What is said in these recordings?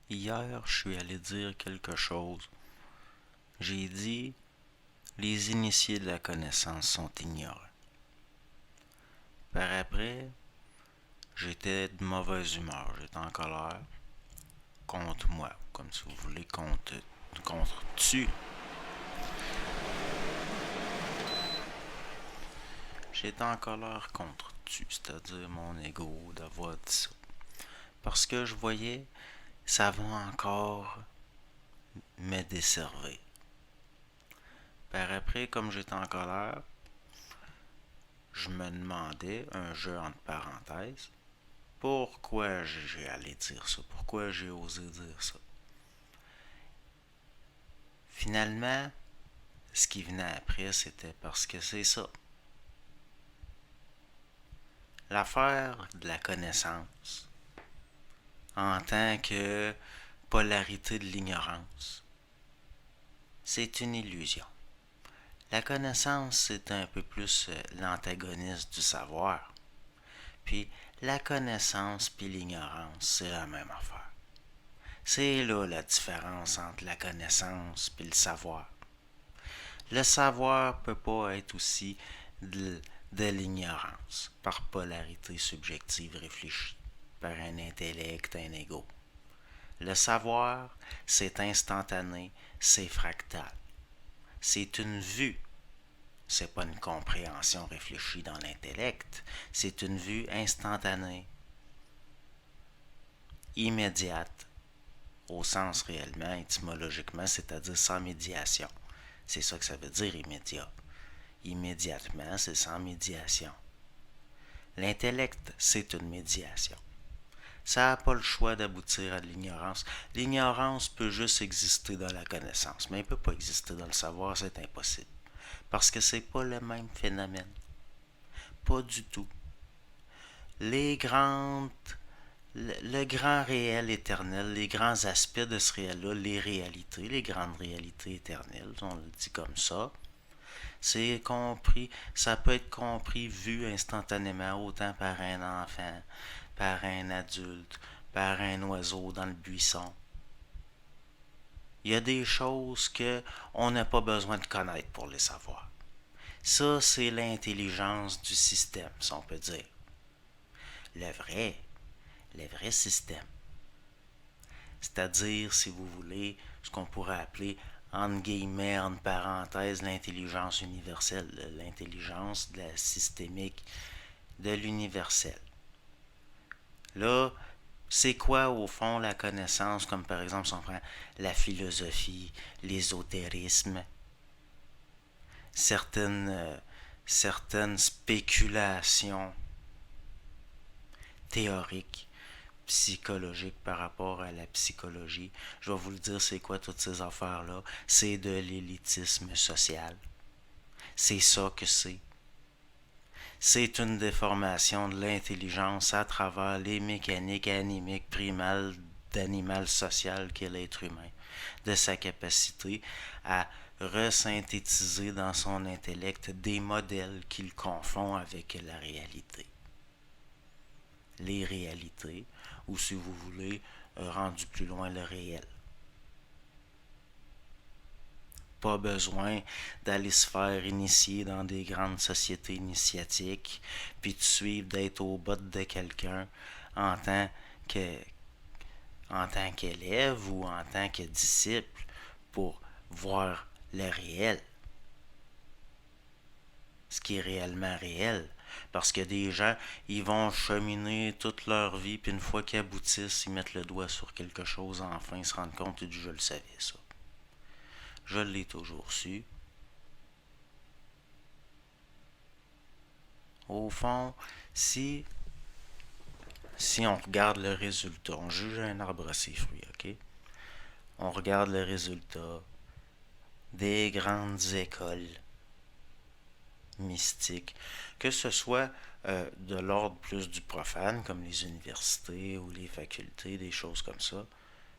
Hier, je suis allé dire quelque chose. J'ai dit, les initiés de la connaissance sont ignorants. Par après, j'étais de mauvaise humeur, j'étais en colère contre moi, comme si vous voulez, contre tu. J'étais en colère contre tu, c'est-à-dire mon ego d'avoir dit ça. Parce que je voyais, ça va encore me desservir. Par après, comme j'étais en colère, je me demandais, un jeu entre parenthèses, pourquoi j'ai allé dire ça, pourquoi j'ai osé dire ça. Finalement, ce qui venait après, c'était parce que c'est ça. L'affaire de la connaissance, en tant que polarité de l'ignorance, c'est une illusion. La connaissance, c'est un peu plus l'antagoniste du savoir. Puis la connaissance puis l'ignorance, c'est la même affaire. C'est là la différence entre la connaissance puis le savoir. Le savoir peut pas être aussi de l'ignorance, par polarité subjective réfléchie, par un intellect, un ego. Le savoir, c'est instantané, c'est fractal. C'est une vue. C'est pas une compréhension réfléchie dans l'intellect, c'est une vue instantanée, immédiate, au sens réellement, étymologiquement, c'est-à-dire sans médiation. C'est ça que ça veut dire immédiat. Immédiatement, c'est sans médiation. L'intellect, c'est une médiation. Ça n'a pas le choix d'aboutir à l'ignorance. L'ignorance peut juste exister dans la connaissance, mais elle ne peut pas exister dans le savoir, c'est impossible. Parce que c'est pas le même phénomène. Pas du tout. Les grandes le grand réel éternel, les grands aspects de ce réel-là, les réalités, les grandes réalités éternelles, on le dit comme c'est compris, ça peut être compris, vu instantanément, autant par un enfant, par un adulte, par un oiseau dans le buisson. Il y a des choses que on n'a pas besoin de connaître pour les savoir. Ça, c'est l'intelligence du système, si on peut dire. Le vrai, le vrai système, c'est-à-dire, si vous voulez, ce qu'on pourrait appeler, entre guillemets, entre parenthèses, l'intelligence universelle, l'intelligence de la systémique de l'universel. Là, c'est quoi au fond la connaissance, comme par exemple si on prend la philosophie, l'ésotérisme, certaines spéculations théoriques psychologique par rapport à la psychologie. Je vais vous le dire, c'est quoi toutes ces affaires-là? C'est de l'élitisme social. C'est ça que c'est. C'est une déformation de l'intelligence à travers les mécaniques animiques primales d'animal social qu'est l'être humain, de sa capacité à resynthétiser dans son intellect des modèles qu'il confond avec la réalité. Les réalités, ou si vous voulez, rendu plus loin le réel. Pas besoin d'aller se faire initier dans des grandes sociétés initiatiques, puis de suivre d'être au bas de quelqu'un en tant que en tant qu'élève ou en tant que disciple pour voir le réel, ce qui est réellement réel. Parce que des gens, ils vont cheminer toute leur vie, puis une fois qu'ils aboutissent, ils mettent le doigt sur quelque chose, enfin, ils se rendent compte, et je le savais, ça. Je l'ai toujours su. Au fond, si on regarde le résultat, on juge un arbre à ses fruits, ok? On regarde le résultat des grandes écoles mystiques, que ce soit de l'ordre plus du profane, comme les universités ou les facultés, des choses comme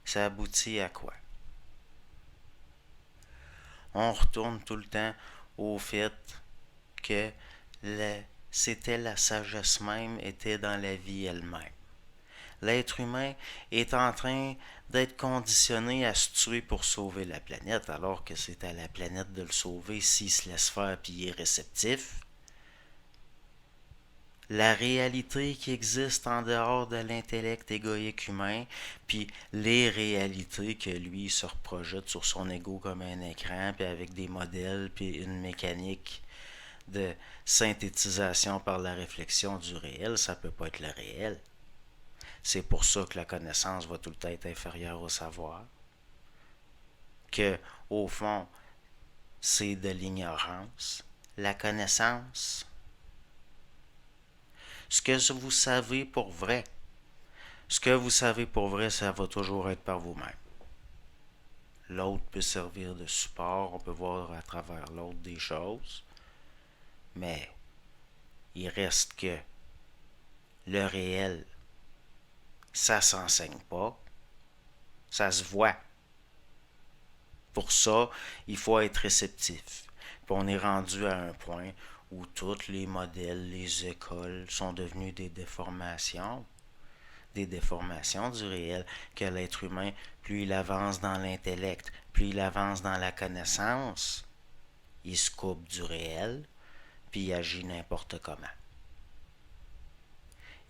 ça aboutit à quoi? On retourne tout le temps au fait que c'était la sagesse même, était dans la vie elle-même. l'être humain est en train d'être conditionné à se tuer pour sauver la planète, alors que c'est à la planète de le sauver s'il se laisse faire puis il est réceptif. La réalité qui existe en dehors de l'intellect égoïque humain, puis les réalités que lui se reprojette sur son ego comme un écran, puis avec des modèles, puis une mécanique de synthétisation par la réflexion du réel, ça peut pas être le réel. C'est pour ça que la connaissance va tout le temps être inférieure au savoir, que, au fond, c'est de l'ignorance. La connaissance, ce que vous savez pour vrai, ça va toujours être par vous-même. L'autre peut servir de support, on peut voir à travers l'autre des choses, mais il reste que le réel, ça s'enseigne pas, ça se voit. Pour ça, il faut être réceptif. Puis on est rendu à un point où tous les modèles, les écoles sont devenus des déformations du réel, que l'être humain, plus il avance dans l'intellect, plus il avance dans la connaissance, il se coupe du réel, puis il agit n'importe comment.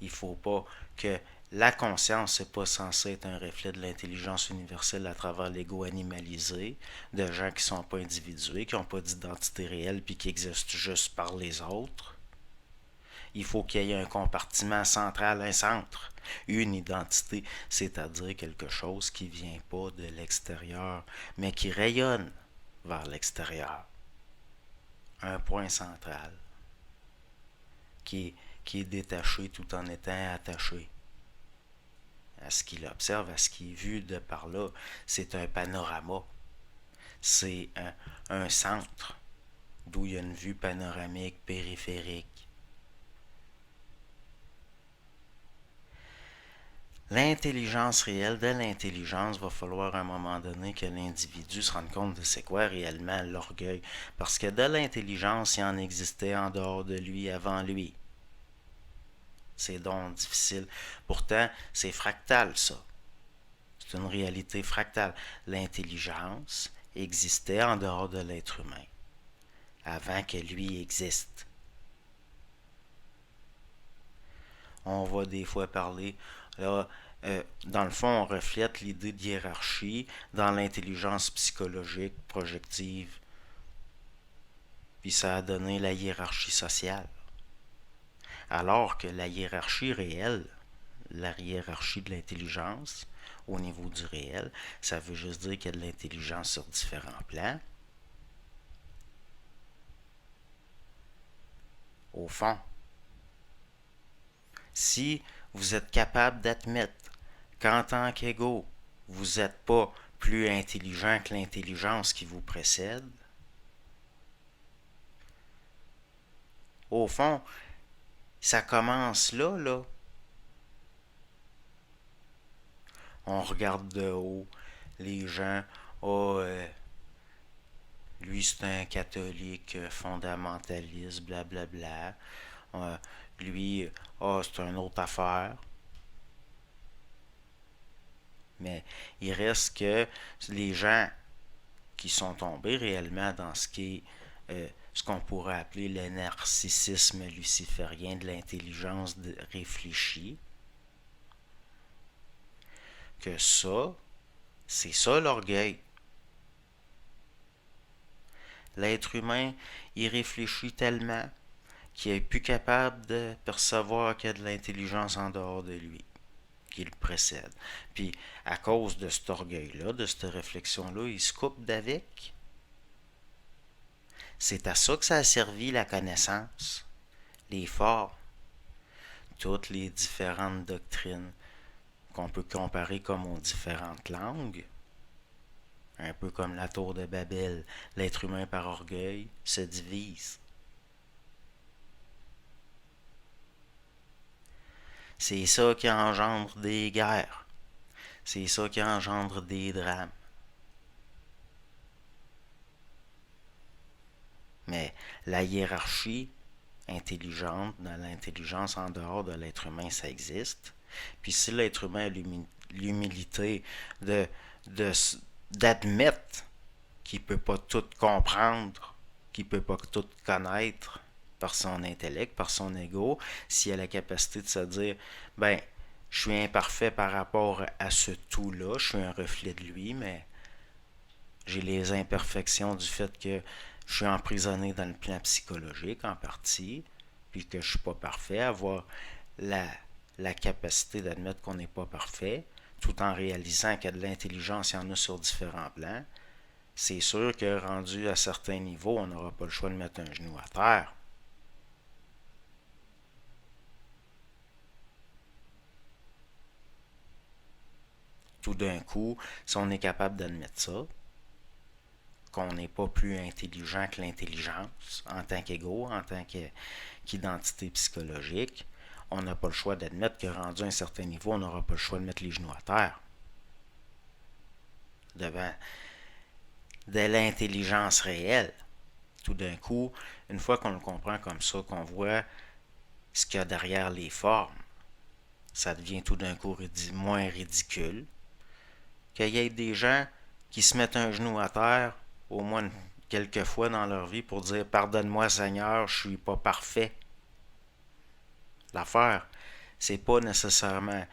Il faut pas que la conscience, c'est pas censé être un reflet de l'intelligence universelle à travers l'ego animalisé, de gens qui sont pas individués, qui n'ont pas d'identité réelle, puis qui existent juste par les autres. Il faut qu'il y ait un compartiment central, un centre, une identité, c'est-à-dire quelque chose qui vient pas de l'extérieur, mais qui rayonne vers l'extérieur. Un point central qui est détaché tout en étant attaché à ce qu'il observe, à ce qui est vu de par là. C'est un panorama. C'est un centre d'où il y a une vue panoramique, périphérique. L'intelligence réelle, de l'intelligence, va falloir à un moment donné que l'individu se rende compte de c'est quoi réellement l'orgueil. Parce que de l'intelligence, il en existait en dehors de lui, avant lui. C'est donc difficile. Pourtant, c'est fractal, ça. C'est une réalité fractale. L'intelligence existait en dehors de l'être humain, avant que lui existe. On va des fois parler, là, dans le fond, on reflète l'idée de hiérarchie dans l'intelligence psychologique projective, puis ça a donné la hiérarchie sociale. Alors que la hiérarchie réelle, la hiérarchie de l'intelligence, au niveau du réel, ça veut juste dire qu'il y a de l'intelligence sur différents plans. Au fond, si vous êtes capable d'admettre qu'en tant qu'ego, vous n'êtes pas plus intelligent que l'intelligence qui vous précède, au fond, ça commence là. On regarde de haut les gens, lui c'est un catholique fondamentaliste, blablabla. Lui, c'est une autre affaire. Mais il reste que les gens qui sont tombés réellement dans ce qui est ce qu'on pourrait appeler le narcissisme luciférien de l'intelligence réfléchie, que ça, c'est ça l'orgueil. L'être humain, il réfléchit tellement qu'il est plus capable de percevoir qu'il y a de l'intelligence en dehors de lui, qui le précède. Puis, à cause de cet orgueil-là, de cette réflexion-là, il se coupe d'avec. C'est à ça que ça a servi la connaissance, les forts, toutes les différentes doctrines qu'on peut comparer comme aux différentes langues. Un peu comme la tour de Babel, l'être humain par orgueil se divise. C'est ça qui engendre des guerres. C'est ça qui engendre des drames. Mais la hiérarchie intelligente, dans l'intelligence en dehors de l'être humain, ça existe. Puis si l'être humain a l'humilité de, de, d'admettre qu'il ne peut pas tout comprendre, qu'il ne peut pas tout connaître par son intellect, par son ego, s'il a la capacité de se dire, ben, je suis imparfait par rapport à ce tout-là, je suis un reflet de lui, mais j'ai les imperfections du fait que je suis emprisonné dans le plan psychologique en partie, puis que je suis pas parfait, avoir la, la capacité d'admettre qu'on n'est pas parfait, tout en réalisant qu'il y a de l'intelligence, il y en a sur différents plans, c'est sûr que rendu à certains niveaux, on n'aura pas le choix de mettre un genou à terre. Tout d'un coup, si on est capable d'admettre ça, qu'on n'est pas plus intelligent que l'intelligence en tant qu'ego, en tant qu'identité psychologique, on n'a pas le choix d'admettre que rendu à un certain niveau, on n'aura pas le choix de mettre les genoux à terre. Devant de l'intelligence réelle. Tout d'un coup, une fois qu'on le comprend comme ça, qu'on voit ce qu'il y a derrière les formes, ça devient tout d'un coup moins ridicule. Qu'il y ait des gens qui se mettent un genou à terre au moins quelques fois dans leur vie pour dire pardonne-moi Seigneur, je suis pas parfait. L'affaire, c'est pas nécessairement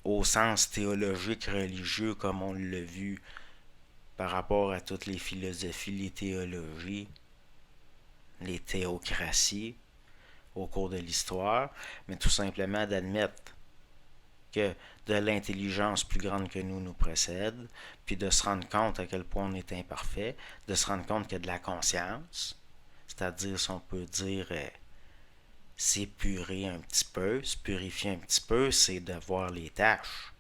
au sens théologique religieux comme on l'a vu par rapport à toutes les philosophies, les théologies, les théocraties au cours de l'histoire, mais tout simplement d'admettre que de l'intelligence plus grande que nous précède, puis de se rendre compte à quel point on est imparfait, de se rendre compte qu'il y a de la conscience, c'est-à-dire, si on peut dire, s'épurer un petit peu, se purifier un petit peu, c'est de voir les tâches.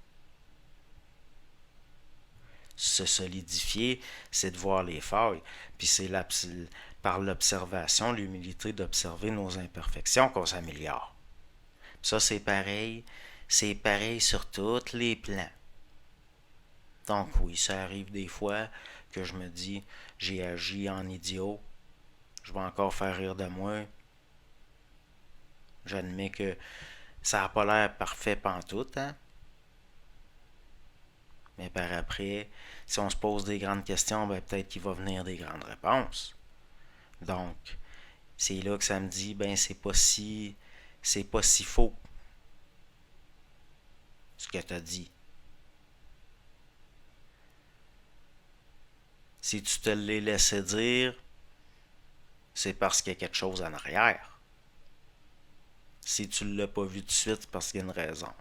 Se solidifier, c'est de voir les failles. Puis c'est par l'observation, l'humilité d'observer nos imperfections qu'on s'améliore. Ça, c'est pareil. C'est pareil sur tous les plans. Donc oui, ça arrive des fois que je me dis, j'ai agi en idiot, je vais encore faire rire de moi. J'admets que ça n'a pas l'air parfait pantoute, hein? Mais par après, si on se pose des grandes questions, ben peut-être qu'il va venir des grandes réponses. Donc, c'est là que ça me dit, ben c'est pas si faux ce que tu as dit. Si tu te l'es laissé dire, c'est parce qu'il y a quelque chose en arrière. Si tu ne l'as pas vu tout de suite, c'est parce qu'il y a une raison.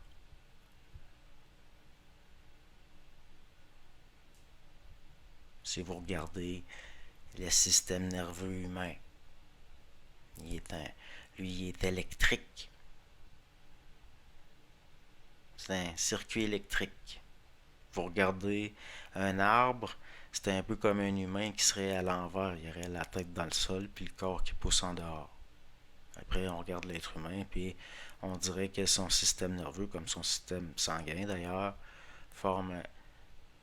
Si vous regardez le système nerveux humain, lui, il est électrique. C'est un circuit électrique. Vous regardez un arbre, c'est un peu comme un humain qui serait à l'envers. Il aurait la tête dans le sol, puis le corps qui pousse en dehors. Après, on regarde l'être humain, puis on dirait que son système nerveux, comme son système sanguin d'ailleurs, forme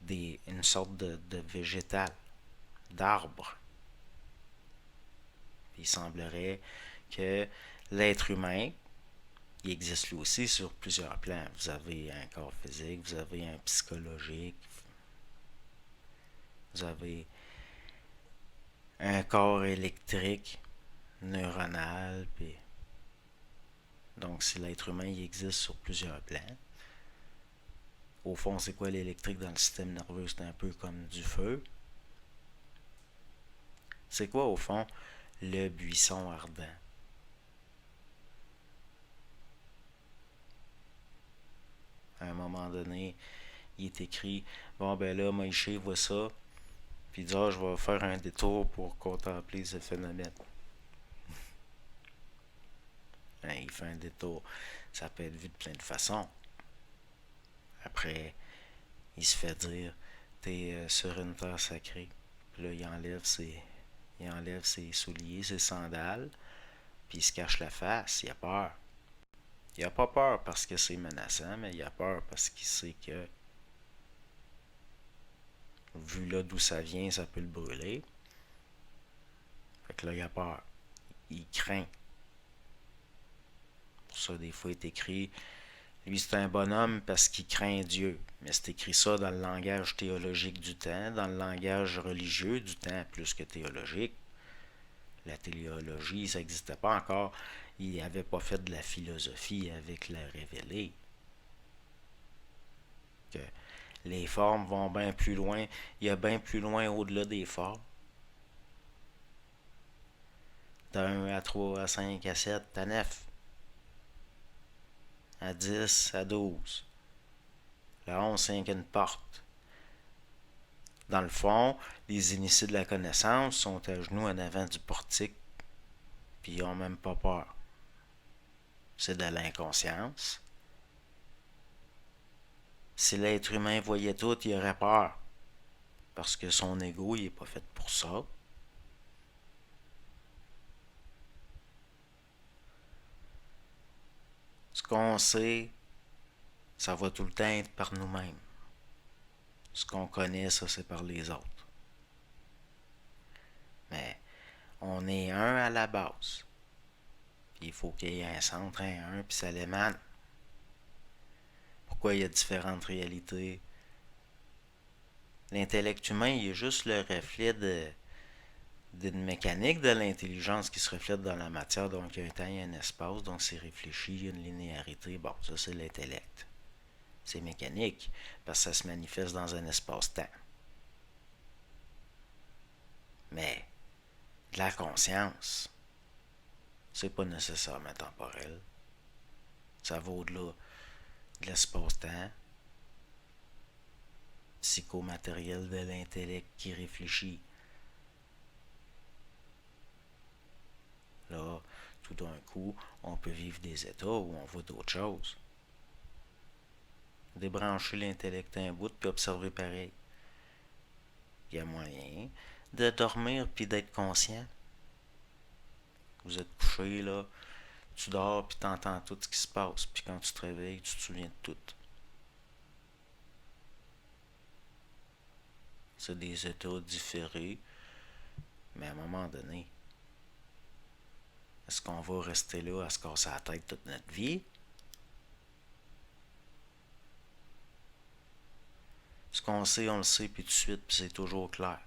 une sorte de végétal, d'arbre. Puis il semblerait que l'être humain, il existe lui aussi sur plusieurs plans. Vous avez un corps physique, vous avez un psychologique, vous avez un corps électrique, neuronal, puis donc si l'être humain il existe sur plusieurs plans, au fond c'est quoi l'électrique dans le système nerveux? C'est un peu comme du feu. C'est quoi au fond le buisson ardent? À un moment donné, il est écrit, bon ben là, Moïse voit ça, puis il dit, je vais faire un détour pour contempler ce phénomène. Ben, il fait un détour. Ça peut être vu de plein de façons. Après, il se fait dire, t'es sur une terre sacrée. Puis là, il enlève ses souliers, ses sandales, puis il se cache la face. Il a peur. Il a pas peur parce que c'est menaçant, mais il a peur parce qu'il sait que, vu là d'où ça vient, ça peut le brûler. Fait que là, il a peur. Il craint. Pour ça, des fois, il est écrit lui, c'est un bonhomme parce qu'il craint Dieu. Mais c'est écrit ça dans le langage théologique du temps, dans le langage religieux du temps plus que théologique. La théologie, ça n'existait pas encore. Il n'avait pas fait de la philosophie avec la révélée. Que les formes vont bien plus loin. Il y a bien plus loin au-delà des formes. De 1 à 3, à 5, à 7, à 9, à 10, à 12. La 11, c'est une porte. Dans le fond, les initiés de la connaissance sont à genoux en avant du portique, puis ils n'ont même pas peur. C'est de l'inconscience. Si l'être humain voyait tout, il aurait peur. Parce que son ego, il n'est pas fait pour ça. Ce qu'on sait, ça va tout le temps être par nous-mêmes. Ce qu'on connaît, ça, c'est par les autres. Mais on est un à la base. Puis il faut qu'il y ait un centre, un, puis ça l'émane. Pourquoi il y a différentes réalités? L'intellect humain, il est juste le reflet d'une mécanique de l'intelligence qui se reflète dans la matière. Donc, il y a un temps, il y a un espace, donc c'est réfléchi, il y a une linéarité. Bon, ça, c'est l'intellect. C'est mécanique, parce que ça se manifeste dans un espace-temps. Mais, de la conscience, c'est pas nécessairement temporel. Ça va au-delà de l'espace-temps psychomatériel de l'intellect qui réfléchit. Là, tout d'un coup, on peut vivre des états où on voit d'autres choses. Débrancher l'intellect un bout puis observer pareil. Il y a moyen de dormir puis d'être conscient. Vous êtes couché là, tu dors puis t'entends tout ce qui se passe, puis quand tu te réveilles, tu te souviens de tout. C'est des états différés, mais à un moment donné, est-ce qu'on va rester là à se casser la tête toute notre vie? Ce qu'on sait, on le sait, puis tout de suite, puis c'est toujours clair.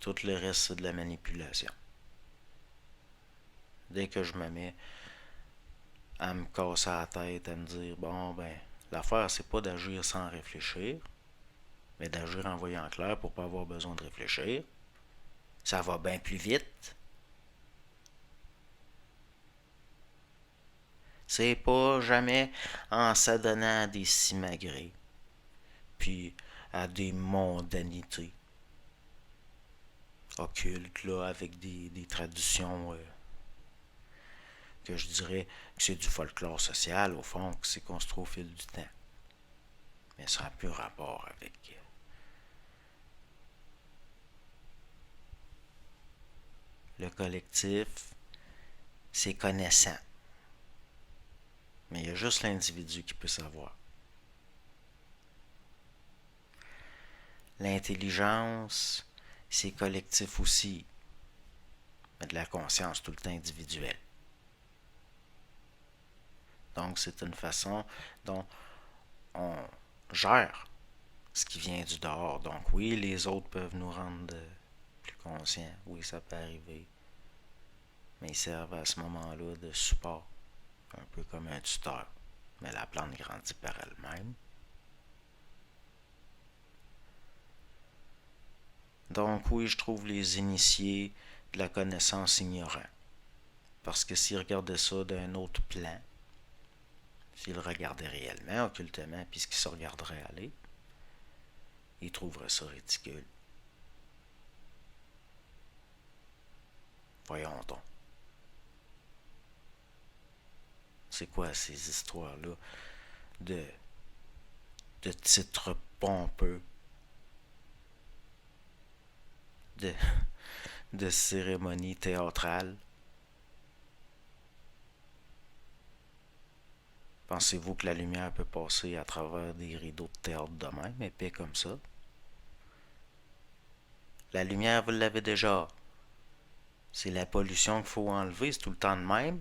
Tout le reste, c'est de la manipulation. Dès que je me mets à me casser la tête, à me dire, bon, ben, l'affaire, c'est pas d'agir sans réfléchir, mais d'agir en voyant clair pour pas avoir besoin de réfléchir. Ça va bien plus vite. C'est pas jamais en s'adonnant à des simagrées, puis à des mondanités occultes, là, avec des traditions que je dirais que c'est du folklore social, au fond, que c'est construit au fil du temps. Mais ça n'a plus rapport avec le collectif, c'est connaissant. Mais il y a juste l'individu qui peut savoir. L'intelligence, c'est collectif aussi, mais de la conscience tout le temps individuelle. Donc, c'est une façon dont on gère ce qui vient du dehors. Donc, oui, les autres peuvent nous rendre plus conscients. Oui, ça peut arriver. Mais ils servent à ce moment-là de support, un peu comme un tuteur. Mais la plante grandit par elle-même. Donc, oui, je trouve les initiés de la connaissance ignorants. Parce que s'ils regardaient ça d'un autre plan, s'ils regardaient réellement, occultement, puis ce qu'ils se regarderaient aller, ils trouveraient ça ridicule. Voyons donc. C'est quoi ces histoires-là de titres pompeux, de, de cérémonies théâtrales? Pensez-vous que la lumière peut passer à travers des rideaux de théâtre de même, épais comme ça? La lumière, vous l'avez déjà. C'est la pollution qu'il faut enlever, c'est tout le temps de même.